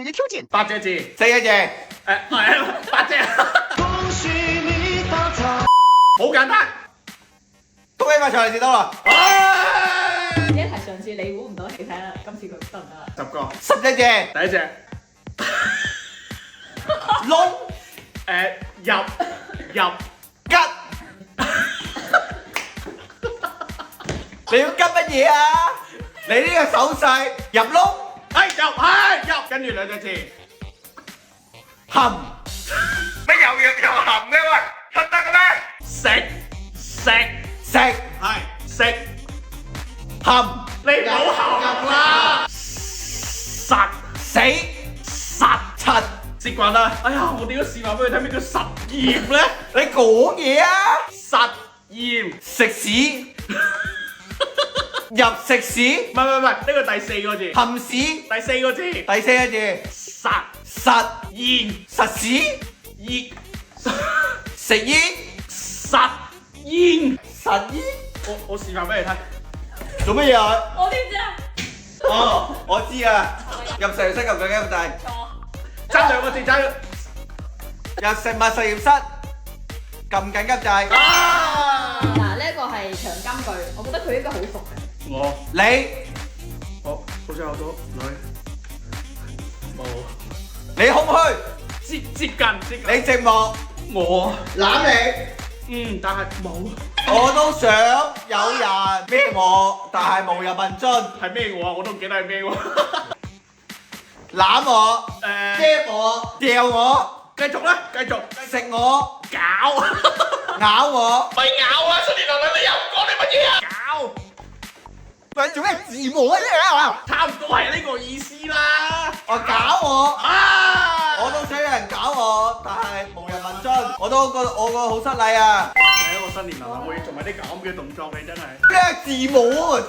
你挑戰8隻字， 4個字，係8隻，好簡單。恭喜發財利是多啦！呢一題上次你估唔到，你睇下今次佢得唔得啊10個， 11隻，第一隻，窿入，吉，你要吉乜嘢啊？你呢個手勢入窿入，跟住2隻字，含，乜又入又含嘅喂，得得嘅咩？食，食係食，含你唔好含啦，實死柒，習慣啦。哎呀，我點樣示範俾佢睇咩叫實驗咧？你講嘢啊！實驗，食屎，入食屎，唔係，呢個第4個字，含屎，第4個字，第4個字，實實驗實屎，熱食煙，實驗。實煙，我示範俾你睇。做乜嘢啊？我知唔知啊？哦，我知啊，入實驗室撳緊幾個掣，錯。爭2個字爭。入食物實驗室撳緊急掣，嗱，呢一個係長金句，我覺得佢應該好熟嘅。你好似有咗女，冇，你空虛，接近，你寂寞，我，攬但係冇，你，我都想有人孭我，但係無人問津，係咩我啊？我都唔記得係咩喎。攬我，誒，孭我，掉我，繼續啦，繼續食我，搞，咬我，咪咬啊！出年流流你又講啲乜嘢啊？搞，喂，做咩字母啊？差唔多係呢個意思啦。我搞我。啊！我都想有人搞我，但係無人問津，我都覺得我個好失禮啊！係一個新年流流會做埋啲咁嘅動作，你真係。咩字母啊？